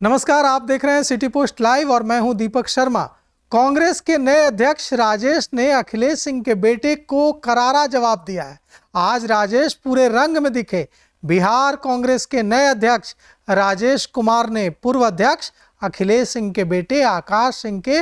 नमस्कार, आप देख रहे हैं सिटी पोस्ट लाइव और मैं हूं दीपक शर्मा। कांग्रेस के नए अध्यक्ष राजेश ने अखिलेश सिंह के बेटे को करारा जवाब दिया है। आज राजेश पूरे रंग में दिखे। बिहार कांग्रेस के नए अध्यक्ष राजेश कुमार ने पूर्व अध्यक्ष अखिलेश सिंह के बेटे आकाश सिंह के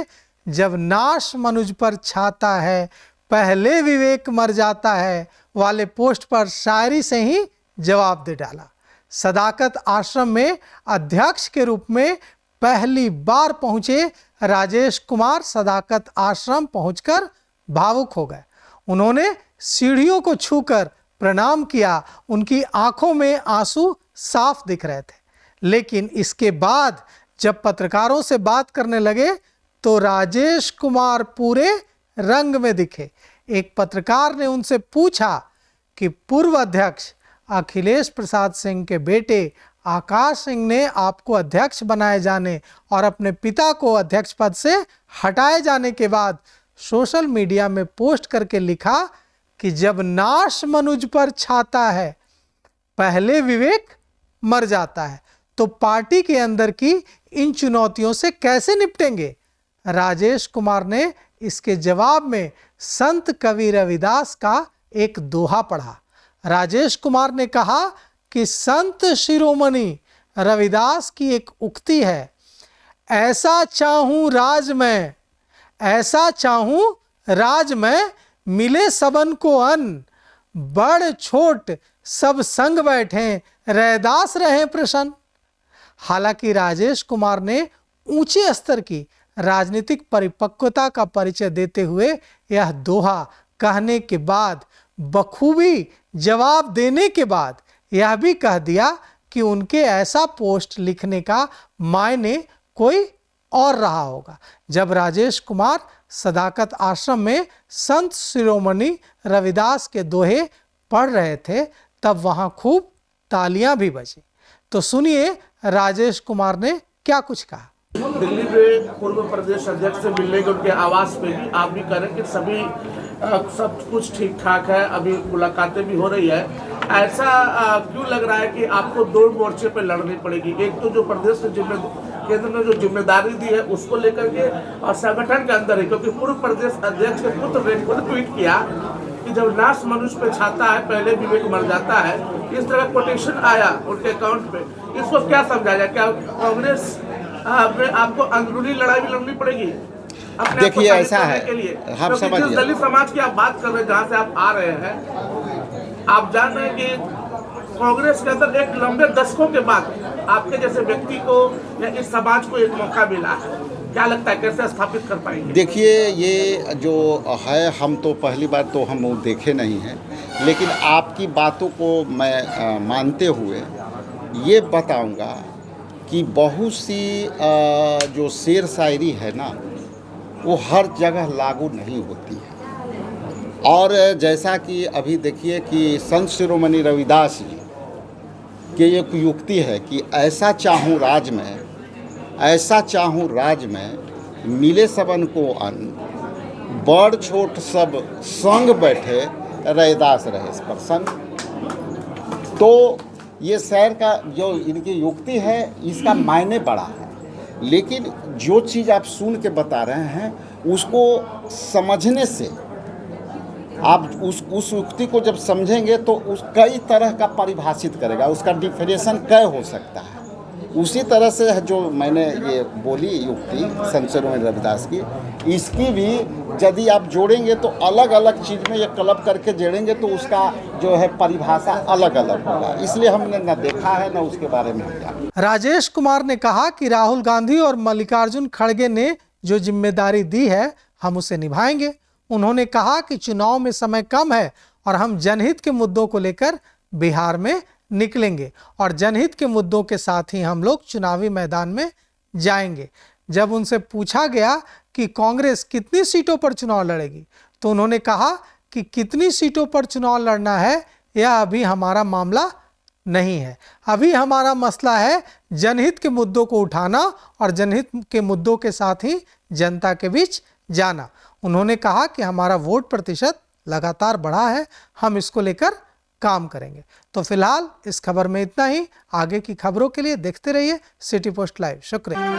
"जब नाश मनुज पर छाता है, पहले विवेक मर जाता है" वाले पोस्ट पर शायरी से ही जवाब दे डाला। सदाकत आश्रम में अध्यक्ष के रूप में पहली बार पहुंचे राजेश कुमार सदाकत आश्रम पहुंचकर भावुक हो गए। उन्होंने सीढ़ियों को छूकर प्रणाम किया। उनकी आंखों में आंसू साफ दिख रहे थे। लेकिन इसके बाद जब पत्रकारों से बात करने लगे तो राजेश कुमार पूरे रंग में दिखे। एक पत्रकार ने उनसे पूछा कि पूर्व अध्यक्ष अखिलेश प्रसाद सिंह के बेटे आकाश सिंह ने आपको अध्यक्ष बनाए जाने और अपने पिता को अध्यक्ष पद से हटाए जाने के बाद सोशल मीडिया में पोस्ट करके लिखा कि "जब नाश मनुज पर छाता है, पहले विवेक मर जाता है", तो पार्टी के अंदर की इन चुनौतियों से कैसे निपटेंगे? राजेश कुमार ने इसके जवाब में संत कवि रविदास का एक दोहा पढ़ा। राजेश कुमार ने कहा कि संत शिरोमणि रविदास की एक उक्ति है, "ऐसा चाहूं राज में, ऐसा चाहूं राज में, मिले सबन को अन्न, बड़ छोट सब संग बैठे, रैदास रहे प्रसन्न"। हालांकि राजेश कुमार ने ऊंचे स्तर की राजनीतिक परिपक्वता का परिचय देते हुए यह दोहा कहने के बाद, बखूबी जवाब देने के बाद यह भी कह दिया कि उनके ऐसा पोस्ट लिखने का मायने कोई और रहा होगा। जब राजेश कुमार सदाकत आश्रम में संत शिरोमणि रविदास के दोहे पढ़ रहे थे तब वहां खूब तालियां भी बजी। तो सुनिए राजेश कुमार ने क्या कुछ कहा। दिल्ली में पूर्व प्रदेश अध्यक्ष से मिलने के उनके आवास पे भी आप भी कह रहे हैं कि सब कुछ ठीक ठाक है, अभी मुलाकातें भी हो रही है। ऐसा क्यों लग रहा है कि आपको दो मोर्चे पे लड़नी पड़ेगी? एक तो जो प्रदेश केंद्र ने जो जिम्मेदारी दी है उसको लेकर के और संगठन के अंदर है, क्योंकि पूर्व प्रदेश अध्यक्ष के पुत्र ने खुद ट्वीट किया कि "जब नाश मनुष्य पे छाता है, पहले विवेक मर जाता है"। इस तरह कोटेशन आया उनके अकाउंट पे। इसको क्या समझा जाए? क्या कांग्रेस में आपको अंदरूनी लड़ाई भी लड़नी पड़ेगी? देखिए ऐसा है, हम समझ जिस दलित समाज की आप बात कर रहे हैं, जहाँ से आप आ रहे हैं, आप जान रहे हैं कि कांग्रेस के अंदर एक लंबे दशकों के बाद आपके जैसे व्यक्ति को या इस समाज को एक मौका मिला है। क्या लगता है कैसे स्थापित कर पाएंगे? देखिए ये जो है, हम तो पहली बात तो हम वो देखे नहीं हैं, लेकिन आपकी बातों को मैं मानते हुए ये बताऊंगा कि बहुत सी जो शेर शायरी है ना, वो हर जगह लागू नहीं होती है। और जैसा कि अभी देखिए कि संत शिरोमणि रविदास जी की एक युक्ति है कि "ऐसा चाहूं राज में, ऐसा चाहूं राज में, मिले सबन को अन्न, बड़ छोट सब संग बैठे, रैदास रहे प्रसन्न"। तो ये शहर का जो इनकी युक्ति है, इसका मायने बड़ा है। लेकिन जो चीज़ आप सुन के बता रहे हैं उसको समझने से आप उस युक्ति को जब समझेंगे तो उस कई तरह का परिभाषित करेगा, उसका डिफिनेशन क्या हो सकता है। उसी तरह से जो मैंने ये बोली युक्ति संत शिरोमणि रविदास की, इसकी भी यदि आप जोड़ेंगे तो अलग अलग चीज़ में ये क्लब करके जोड़ेंगे तो उसका जो है परिभाषा अलग अलग होगा। इसलिए हमने न देखा है न उसके बारे में जाना। राजेश कुमार ने कहा कि राहुल गांधी और मल्लिकार्जुन खड़गे ने जो जिम्मेदारी दी है हम उसे निभाएंगे। उन्होंने कहा कि चुनाव में समय कम है और हम जनहित के मुद्दों को लेकर बिहार में निकलेंगे और जनहित के मुद्दों के साथ ही हम लोग चुनावी मैदान में जाएंगे। जब उनसे पूछा गया कि कांग्रेस कितनी सीटों पर चुनाव लड़ेगी तो उन्होंने कहा कि कितनी सीटों पर चुनाव लड़ना है यह अभी हमारा मामला नहीं है। अभी हमारा मसला है जनहित के मुद्दों को उठाना और जनहित के मुद्दों के साथ ही जनता के बीच जाना। उन्होंने कहा कि हमारा वोट प्रतिशत लगातार बढ़ा है, हम इसको लेकर काम करेंगे। तो फिलहाल इस खबर में इतना ही। आगे की खबरों के लिए देखते रहिए सिटी पोस्ट लाइव। शुक्रिया।